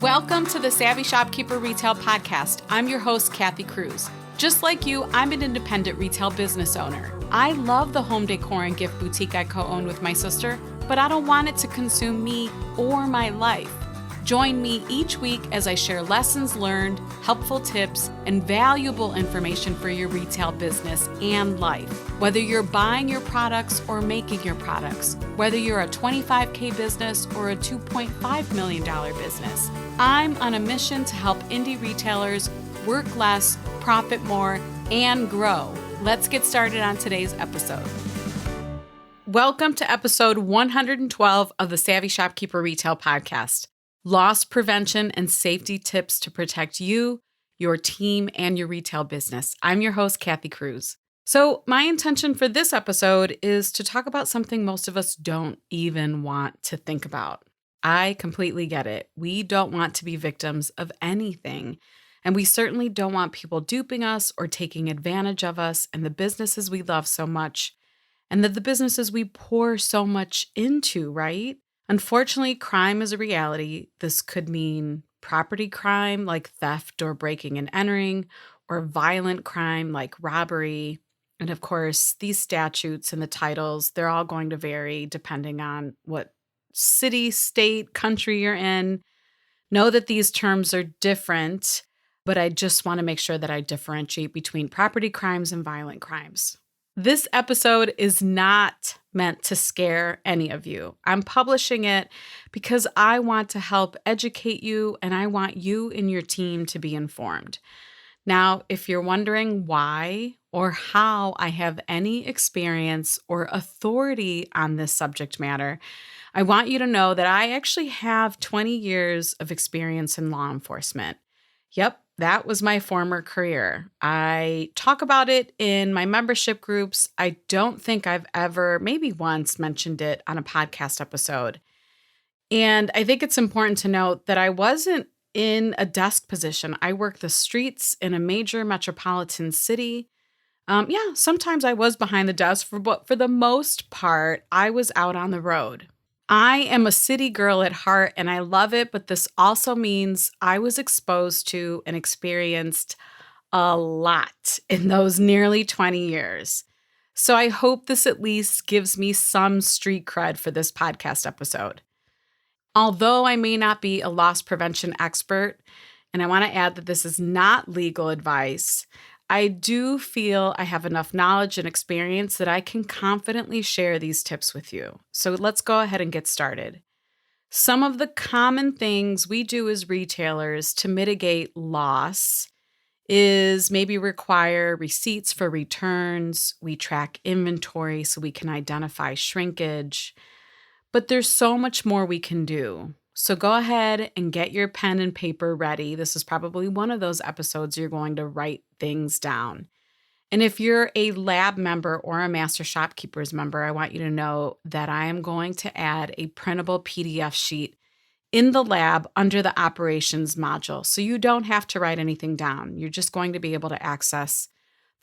Welcome to the Savvy Shopkeeper Retail Podcast. I'm your host, Kathy Cruz. Just like you, I'm an independent retail business owner. I love the home decor and gift boutique I co-own with my sister, but I don't want it to consume me or my life. Join me each week as I share lessons learned, helpful tips, and valuable information for your retail business and life. Whether you're buying your products or making your products, whether you're a $25K business or a $2.5 million business, I'm on a mission to help indie retailers work less, profit more, and grow. Let's get started on today's episode. Welcome to episode 112 of the Savvy Shopkeeper Retail Podcast. Loss prevention and safety tips to protect you, your team, and your retail business. I'm your host, Kathy Cruz. So my intention for this episode is to talk about something most of us don't even want to think about. I completely get it. We don't want to be victims of anything. And we certainly don't want people duping us or taking advantage of us and the businesses we love so much and the businesses we pour so much into, right? Unfortunately, crime is a reality. This could mean property crime like theft or breaking and entering, or violent crime like robbery. And of course, these statutes and the titles, they're all going to vary depending on what city, state, country you're in. Know that these terms are different, but I just want to make sure that I differentiate between property crimes and violent crimes. This episode is not meant to scare any of you. I'm publishing it because I want to help educate you and I want you and your team to be informed. Now, if you're wondering why or how I have any experience or authority on this subject matter, I want you to know that I actually have 20 years of experience in law enforcement. Yep. That was my former career. I talk about it in my membership groups. I don't think I've ever, maybe once, mentioned it on a podcast episode. And I think it's important to note that I wasn't in a desk position. I worked the streets in a major metropolitan city. Sometimes I was behind the desk, but for the most part, I was out on the road. I am a city girl at heart and I love it, but this also means I was exposed to and experienced a lot in those nearly 20 years. So I hope this at least gives me some street cred for this podcast episode. Although I may not be a loss prevention expert, and I want to add that this is not legal advice, I do feel I have enough knowledge and experience that I can confidently share these tips with you. So let's go ahead and get started. Some of the common things we do as retailers to mitigate loss is maybe require receipts for returns. We track inventory so we can identify shrinkage. But there's so much more we can do. So go ahead and get your pen and paper ready. This is probably one of those episodes you're going to write things down. And if you're a lab member or a Master Shopkeepers member, I want you to know that I am going to add a printable PDF sheet in the lab under the operations module. So you don't have to write anything down. You're just going to be able to access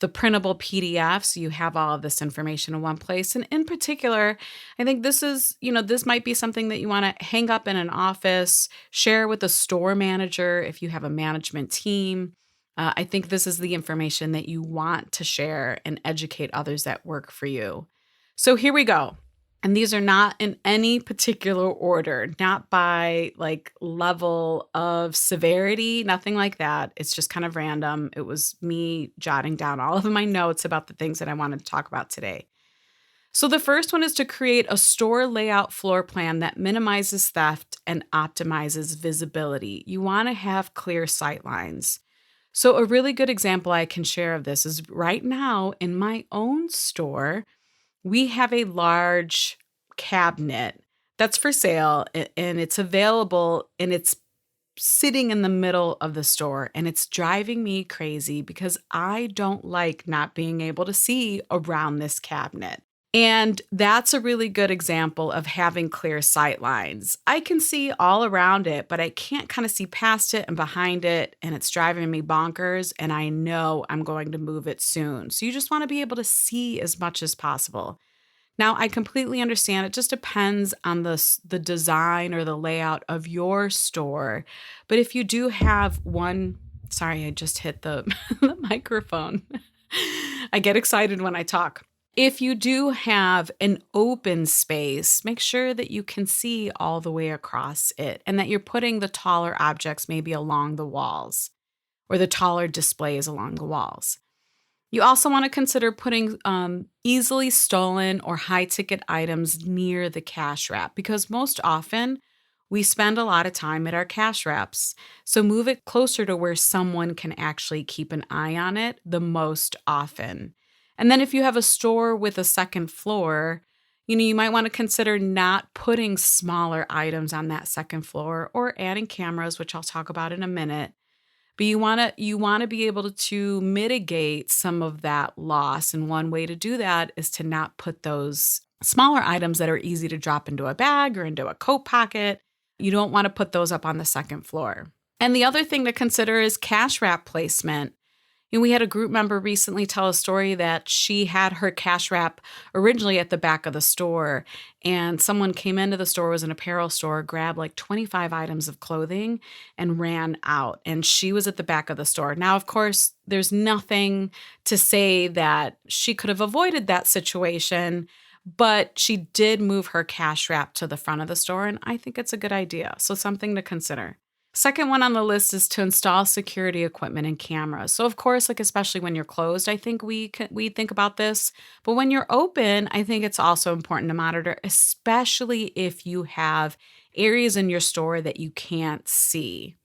the printable PDF, so you have all of this information in one place. And in particular, I think this might be something that you want to hang up in an office, share with a store manager if you have a management team. I think this is the information that you want to share and educate others that work for you. So here we go. And these are not in any particular order, not by level of severity, nothing like that. It's just kind of random. It was me jotting down all of my notes about the things that I wanted to talk about today. So the first one is to create a store layout floor plan that minimizes theft and optimizes visibility. You want to have clear sight lines. So a really good example I can share of this is right now in my own store, we have a large cabinet that's for sale and it's available and it's sitting in the middle of the store and it's driving me crazy because I don't like not being able to see around this cabinet. And that's a really good example of having clear sight lines. I can see all around it, but I can't kind of see past it and behind it, and it's driving me bonkers, and I know I'm going to move it soon. So you just want to be able to see as much as possible. Now, I completely understand it just depends on the design or the layout of your store. But if you do have one, sorry, I just hit the, the microphone. I get excited when I talk. If you do have an open space, make sure that you can see all the way across it and that you're putting the taller objects maybe along the walls or the taller displays along the walls. You also want to consider putting easily stolen or high ticket items near the cash wrap because most often we spend a lot of time at our cash wraps. So move it closer to where someone can actually keep an eye on it the most often. And then if you have a store with a second floor, you might want to consider not putting smaller items on that second floor or adding cameras, which I'll talk about in a minute. But you want to be able to mitigate some of that loss. And one way to do that is to not put those smaller items that are easy to drop into a bag or into a coat pocket. You don't want to put those up on the second floor. And the other thing to consider is cash wrap placement. We had a group member recently tell a story that she had her cash wrap originally at the back of the store, and someone came into the store, it was an apparel store, grabbed like 25 items of clothing and ran out. And she was at the back of the store. Now, of course, there's nothing to say that she could have avoided that situation, but she did move her cash wrap to the front of the store, and I think it's a good idea. So something to consider. Second one on the list is to install security equipment and cameras. So of course, like especially when you're closed, I think we think about this. But when you're open, I think it's also important to monitor, especially if you have areas in your store that you can't see.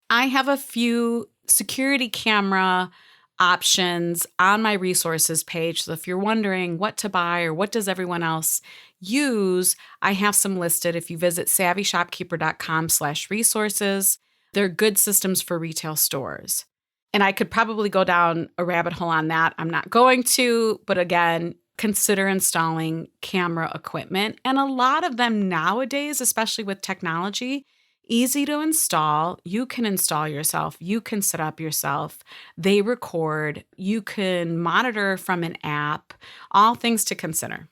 I have a few security camera options on my resources page. So if you're wondering what to buy or what does everyone else use, I have some listed. If you visit savvyshopkeeper.com/resources, they're good systems for retail stores. And I could probably go down a rabbit hole on that. I'm not going to, but again, consider installing camera equipment. And a lot of them nowadays, especially with technology, easy to install. You can install yourself. You can set up yourself. They record. You can monitor from an app. All things to consider.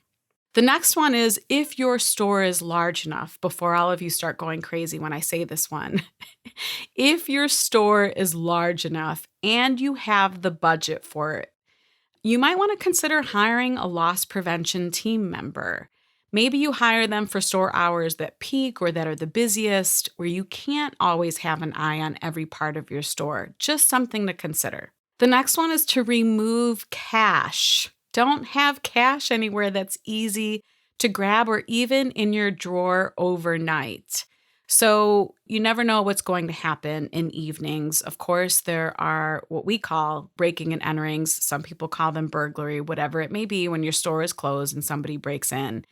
The next one is if your store is large enough, before all of you start going crazy when I say this one, if your store is large enough and you have the budget for it, you might want to consider hiring a loss prevention team member. Maybe you hire them for store hours that peak or that are the busiest, where you can't always have an eye on every part of your store. Just something to consider. The next one is to remove cash. Don't have cash anywhere that's easy to grab or even in your drawer overnight. So you never know what's going to happen in evenings. Of course, there are what we call breaking and enterings. Some people call them burglary, whatever it may be when your store is closed and somebody breaks in.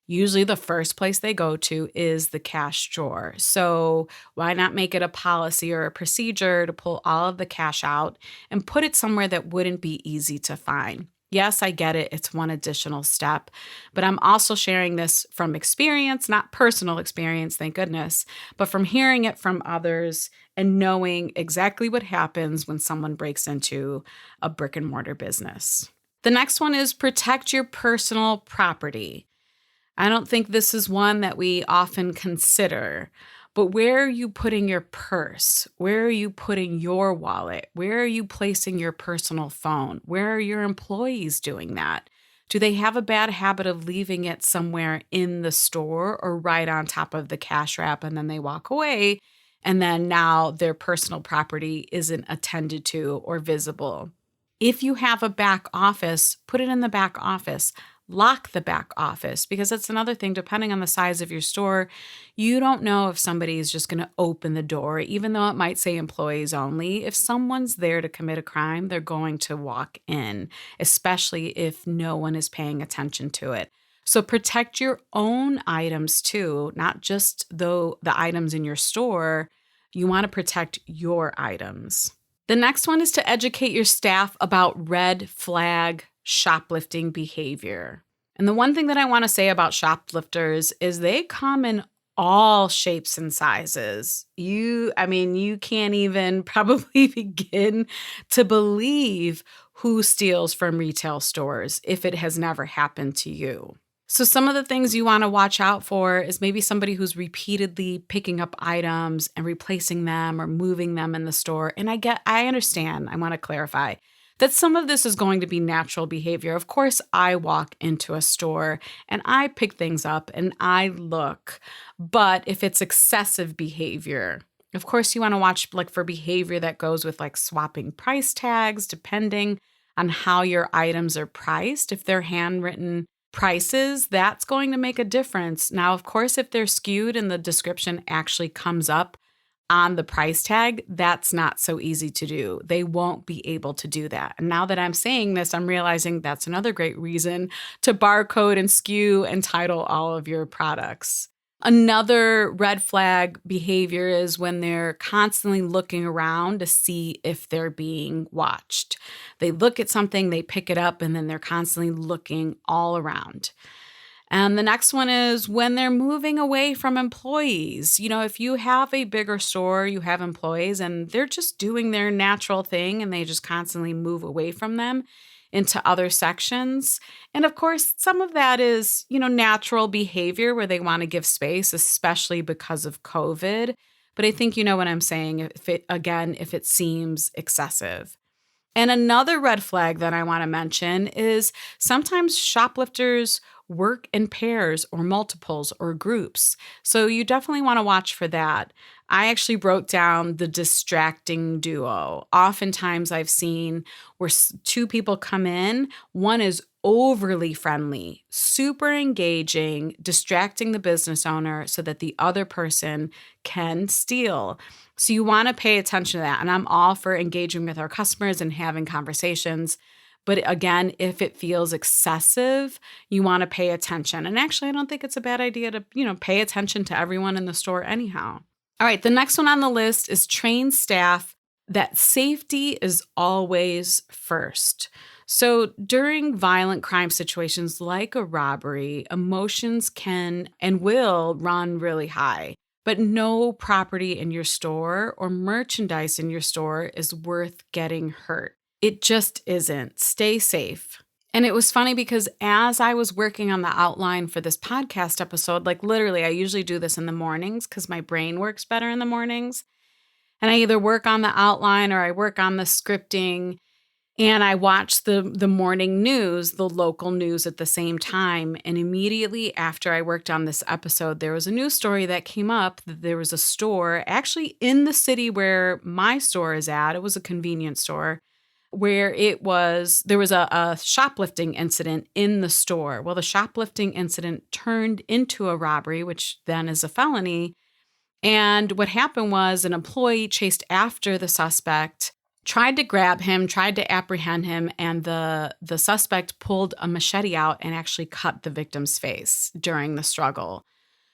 Usually the first place they go to is the cash drawer. So why not make it a policy or a procedure to pull all of the cash out and put it somewhere that wouldn't be easy to find? Yes, I get it. It's one additional step, but I'm also sharing this from experience, not personal experience, thank goodness, but from hearing it from others and knowing exactly what happens when someone breaks into a brick and mortar business. The next one is protect your personal property. I don't think this is one that we often consider, but where are you putting your purse? Where are you putting your wallet? Where are you placing your personal phone? Where are your employees doing that? Do they have a bad habit of leaving it somewhere in the store or right on top of the cash wrap and then they walk away and then now their personal property isn't attended to or visible? If you have a back office, put it in the back office. Lock the back office, because that's another thing, depending on the size of your store, you don't know if somebody is just going to open the door, even though it might say employees only. If someone's there to commit a crime, they're going to walk in, especially if no one is paying attention to it. So protect your own items too, not just the items in your store. You want to protect your items. The next one is to educate your staff about red flag shoplifting behavior. And the one thing that I want to say about shoplifters is they come in all shapes and sizes. You can't even probably begin to believe who steals from retail stores if it has never happened to you. So some of the things you want to watch out for is maybe somebody who's repeatedly picking up items and replacing them or moving them in the store. And I understand, I want to clarify that some of this is going to be natural behavior. Of course, I walk into a store and I pick things up and I look. But if it's excessive behavior, of course, you want to watch like for behavior that goes with like swapping price tags, depending on how your items are priced. If they're handwritten prices, that's going to make a difference. Now, of course, if they're skewed and the description actually comes up on the price tag, that's not so easy to do. They won't be able to do that. And now that I'm saying this, I'm realizing that's another great reason to barcode and skew and title all of your products. Another red flag behavior is when they're constantly looking around to see if they're being watched. They look at something, they pick it up, and then they're constantly looking all around. And the next one is when they're moving away from employees. If you have a bigger store, you have employees and they're just doing their natural thing and they just constantly move away from them into other sections. And of course, some of that is, natural behavior where they want to give space, especially because of COVID. But I think you know what I'm saying if it seems excessive. And another red flag that I want to mention is sometimes shoplifters work in pairs or multiples or groups. So you definitely want to watch for that. I actually wrote down the distracting duo. Oftentimes I've seen where two people come in, one is overly friendly, super engaging, distracting the business owner so that the other person can steal. So you want to pay attention to that. And I'm all for engaging with our customers and having conversations. But again, if it feels excessive, you want to pay attention. And actually, I don't think it's a bad idea to, pay attention to everyone in the store anyhow. All right, the next one on the list is train staff that safety is always first. So during violent crime situations like a robbery, emotions can and will run really high. But no property in your store or merchandise in your store is worth getting hurt. It just isn't. Stay safe. And it was funny because as I was working on the outline for this podcast episode, like literally, I usually do this in the mornings because my brain works better in the mornings. And I either work on the outline or I work on the scripting. And I watched the morning news, the local news at the same time. And immediately after I worked on this episode, there was a news story that came up that there was a store actually in the city where my store is at. It was a convenience store where there was a shoplifting incident in the store. Well, the shoplifting incident turned into a robbery, which then is a felony. And what happened was an employee chased after the suspect, tried to grab him, tried to apprehend him, and the suspect pulled a machete out and actually cut the victim's face during the struggle.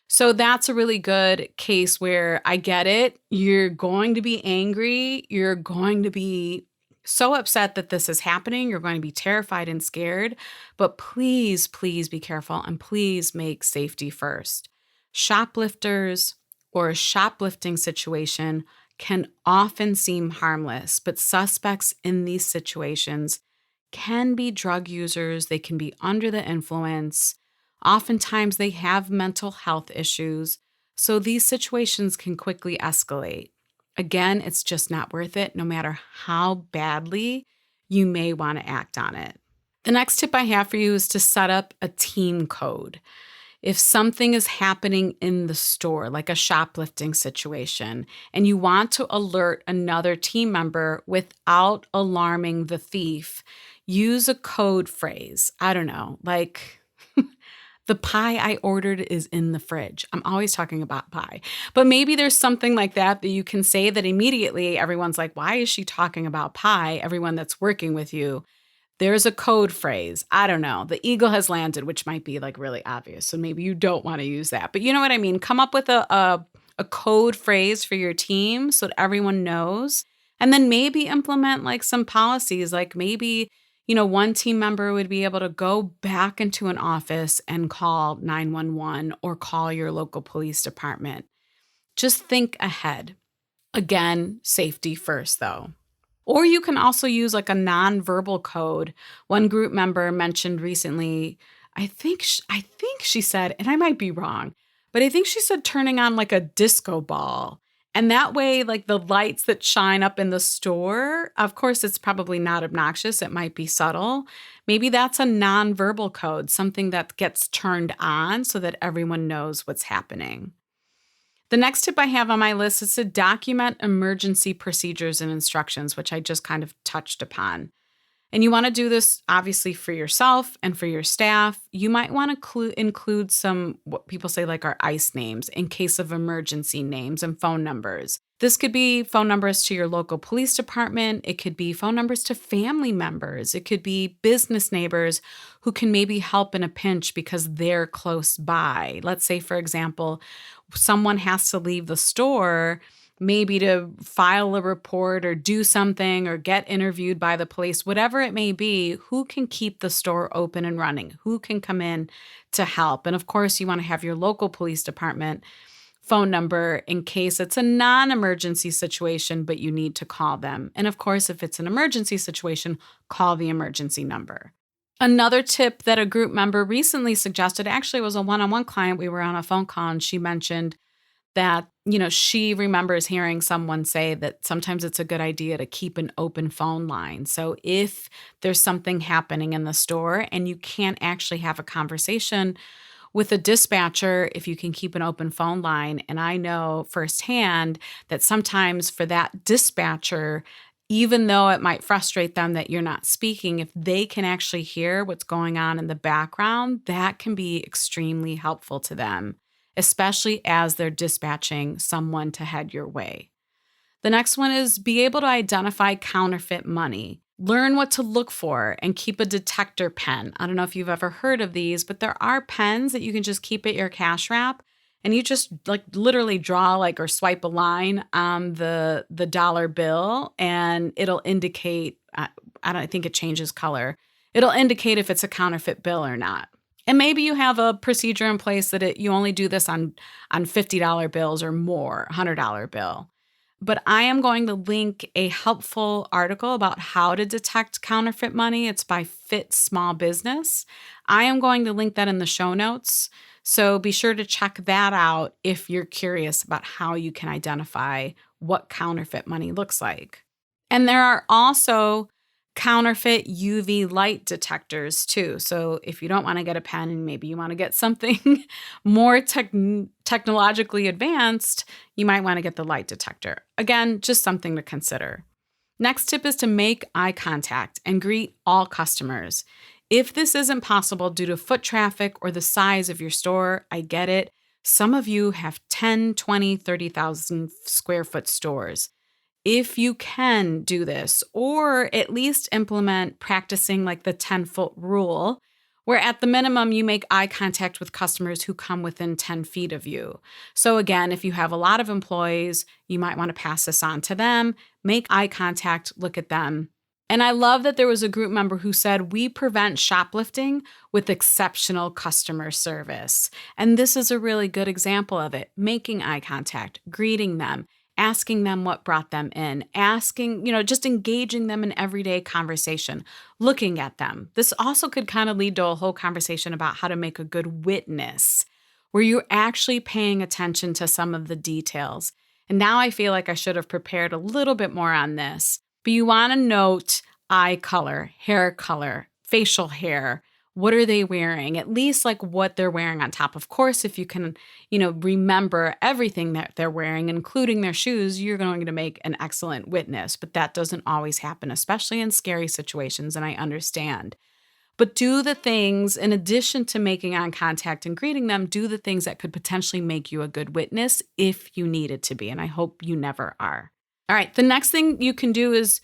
So that's a really good case where I get it. You're going to be angry. You're going to be so upset that this is happening. You're going to be terrified and scared. But please, please be careful and please make safety first. Shoplifters or a shoplifting situation can often seem harmless, but suspects in these situations can be drug users. They can be under the influence. Oftentimes they have mental health issues. So these situations can quickly escalate. Again, it's just not worth it, no matter how badly you may want to act on it. The next tip I have for you is to set up a team code. If something is happening in the store, like a shoplifting situation, and you want to alert another team member without alarming the thief, use a code phrase. I don't know, like the pie I ordered is in the fridge. I'm always talking about pie. But maybe there's something like that you can say that immediately everyone's like, why is she talking about pie? Everyone that's working with you. There's a code phrase. I don't know. The eagle has landed, which might be like really obvious. So maybe you don't want to use that. But you know what I mean? Come up with a code phrase for your team so that everyone knows. And then maybe implement like some policies, like maybe one team member would be able to go back into an office and call 911 or call your local police department. Just think ahead. Again, safety first, though. Or you can also use like a nonverbal code. One group member mentioned recently, I think she said, and I might be wrong, but I think she said turning on like a disco ball. And that way, like the lights that shine up in the store, of course, it's probably not obnoxious. It might be subtle. Maybe that's a nonverbal code, something that gets turned on so that everyone knows what's happening. The next tip I have on my list is to document emergency procedures and instructions, which I just kind of touched upon. And you want to do this obviously for yourself and for your staff. You might want to include some, what people say, like our ICE names in case of emergency names and phone numbers. This could be phone numbers to your local police department. It could be phone numbers to family members. It could be business neighbors who can maybe help in a pinch because they're close by. Let's say, for example, someone has to leave the store maybe to file a report or do something or get interviewed by the police, whatever it may be, who can keep the store open and running? Who can come in to help? And of course, you want to have your local police department phone number in case it's a non-emergency situation, but you need to call them. And of course, if it's an emergency situation, call the emergency number. Another tip that a group member recently suggested actually was a one-on-one client. We were on a phone call and she mentioned that, she remembers hearing someone say that sometimes it's a good idea to keep an open phone line. So if there's something happening in the store and you can't actually have a conversation with a dispatcher, if you can keep an open phone line. And I know firsthand that sometimes for that dispatcher, even though it might frustrate them that you're not speaking, if they can actually hear what's going on in the background, that can be extremely helpful to them, especially as they're dispatching someone to head your way. The next one is be able to identify counterfeit money. Learn what to look for and keep a detector pen. I don't know if you've ever heard of these, but there are pens that you can just keep at your cash wrap and you just like literally draw or swipe a line on the dollar bill and it'll indicate, I think it changes color. It'll indicate if it's a counterfeit bill or not. And maybe you have a procedure in place that you only do this on $50 bills or more, $100 bill. But I am going to link a helpful article about how to detect counterfeit money. It's by Fit Small Business. I am going to link that in the show notes. So be sure to check that out if you're curious about how you can identify what counterfeit money looks like. And there are also counterfeit UV light detectors too. So if you don't want to get a pen and maybe you want to get something more technologically advanced, you might want to get the light detector. Again, just something to consider. Next tip is to make eye contact and greet all customers. If this isn't possible due to foot traffic or the size of your store, I get it. Some of you have 10, 20, 30,000 square foot stores. If you can do this, or at least implement practicing like the 10-foot rule, where at the minimum you make eye contact with customers who come within 10 feet of you. So again, if you have a lot of employees, you might want to pass this on to them, make eye contact, look at them. And I love that there was a group member who said, we prevent shoplifting with exceptional customer service. And this is a really good example of it, making eye contact, greeting them, asking them what brought them in, asking, just engaging them in everyday conversation, looking at them. This also could kind of lead to a whole conversation about how to make a good witness, where you're actually paying attention to some of the details. And now I feel like I should have prepared a little bit more on this, but you want to note eye color, hair color, facial hair. What are they wearing? At least like what they're wearing on top. Of course, if you can, remember everything that they're wearing, including their shoes, you're going to make an excellent witness. But that doesn't always happen, especially in scary situations, and I understand. But do the things, in addition to making eye contact and greeting them, do the things that could potentially make you a good witness if you needed to be. And I hope you never are. All right, the next thing you can do is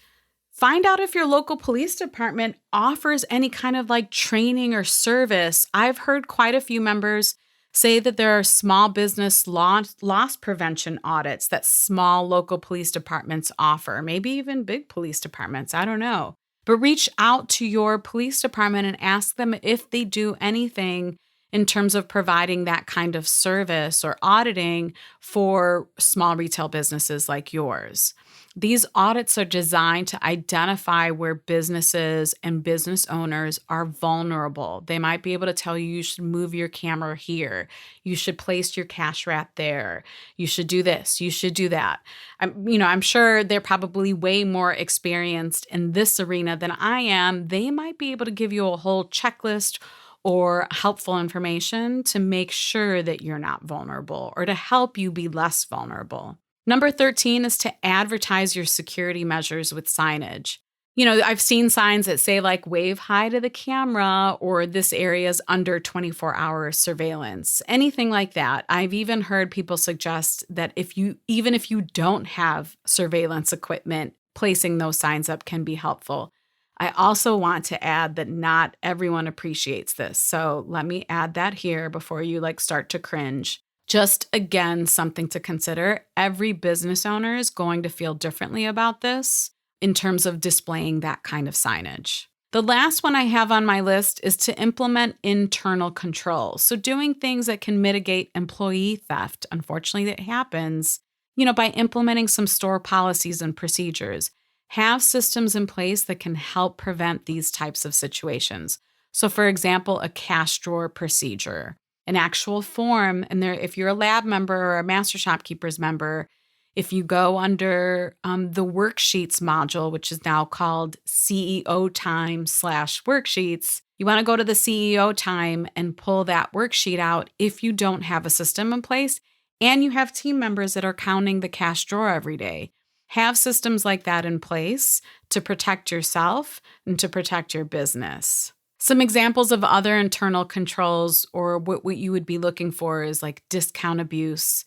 find out if your local police department offers any kind of training or service. I've heard quite a few members say that there are small business loss prevention audits that small local police departments offer, maybe even big police departments, I don't know. But reach out to your police department and ask them if they do anything in terms of providing that kind of service or auditing for small retail businesses like yours. These audits are designed to identify where businesses and business owners are vulnerable. They might be able to tell you should move your camera here, you should place your cash wrap there, you should do this, you should do that. I'm sure they're probably way more experienced in this arena than I am. They might be able to give you a whole checklist or helpful information to make sure that you're not vulnerable or to help you be less vulnerable. Number 13 is to advertise your security measures with signage. I've seen signs that say like wave hi to the camera or this area is under 24-hour surveillance, anything like that. I've even heard people suggest that even if you don't have surveillance equipment, placing those signs up can be helpful. I also want to add that not everyone appreciates this. So let me add that here before you start to cringe. Just again, something to consider. Every business owner is going to feel differently about this in terms of displaying that kind of signage. The last one I have on my list is to implement internal controls. So doing things that can mitigate employee theft. Unfortunately, that happens, by implementing some store policies and procedures. Have systems in place that can help prevent these types of situations. So for example, a cash drawer procedure, an actual form, and if you're a lab member or a Master Shopkeepers member, if you go under the worksheets module, which is now called CEO time/worksheets, you want to go to the CEO time and pull that worksheet out if you don't have a system in place and you have team members that are counting the cash drawer every day. Have systems like that in place to protect yourself and to protect your business. Some examples of other internal controls or what you would be looking for is like discount abuse,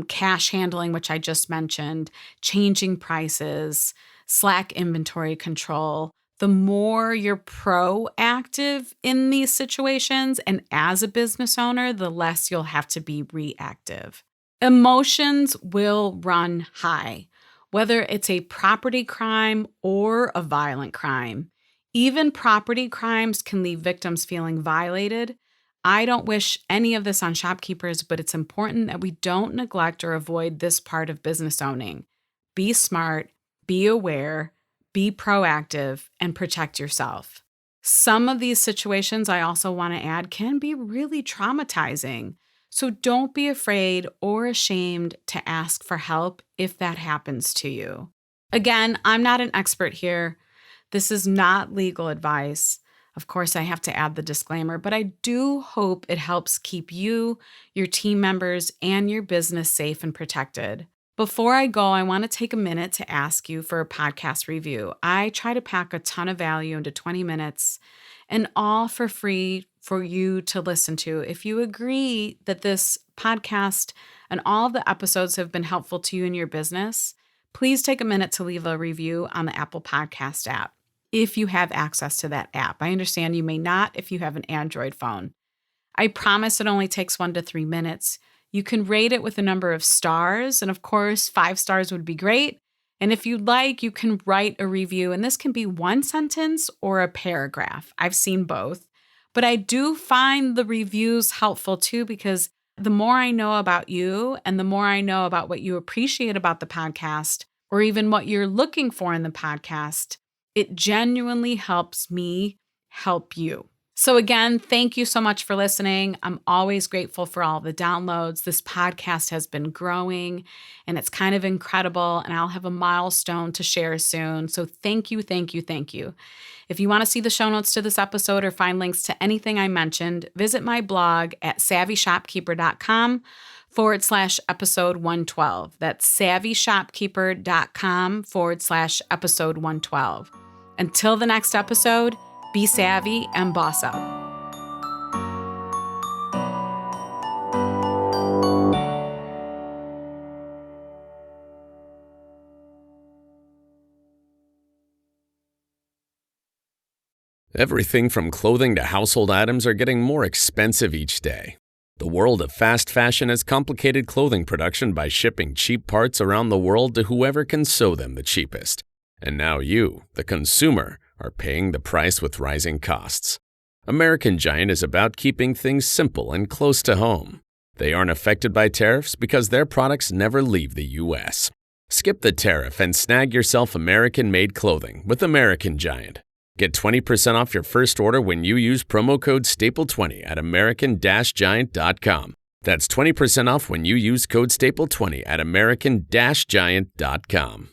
cash handling, which I just mentioned, changing prices, slack inventory control. The more you're proactive in these situations and as a business owner, the less you'll have to be reactive. Emotions will run high, whether it's a property crime or a violent crime. Even property crimes can leave victims feeling violated. I don't wish any of this on shopkeepers, but it's important that we don't neglect or avoid this part of business owning. Be smart, be aware, be proactive, and protect yourself. Some of these situations, I also want to add, can be really traumatizing. So don't be afraid or ashamed to ask for help if that happens to you. Again, I'm not an expert here. This is not legal advice. Of course, I have to add the disclaimer, but I do hope it helps keep you, your team members, and your business safe and protected. Before I go, I want to take a minute to ask you for a podcast review. I try to pack a ton of value into 20 minutes and all for free for you to listen to. If you agree that this podcast and all the episodes have been helpful to you in your business, please take a minute to leave a review on the Apple Podcast app if you have access to that app. I understand you may not if you have an Android phone. I promise it only takes 1 to 3 minutes. You can rate it with a number of stars, and of course, 5 stars would be great. And if you'd like, you can write a review, and this can be 1 sentence or a paragraph. I've seen both. But I do find the reviews helpful too, because the more I know about you and the more I know about what you appreciate about the podcast, or even what you're looking for in the podcast, it genuinely helps me help you. So again, thank you so much for listening. I'm always grateful for all the downloads. This podcast has been growing and it's kind of incredible, and I'll have a milestone to share soon. So thank you, thank you, thank you. If you want to see the show notes to this episode or find links to anything I mentioned, visit my blog at savvyshopkeeper.com/episode 112. That's savvyshopkeeper.com/episode 112. Until the next episode, be savvy and boss up. Everything from clothing to household items are getting more expensive each day. The world of fast fashion has complicated clothing production by shipping cheap parts around the world to whoever can sew them the cheapest. And now you, the consumer, are paying the price with rising costs. American Giant is about keeping things simple and close to home. They aren't affected by tariffs because their products never leave the U.S. Skip the tariff and snag yourself American-made clothing with American Giant. Get 20% off your first order when you use promo code STAPLE20 at american-giant.com. That's 20% off when you use code STAPLE20 at american-giant.com.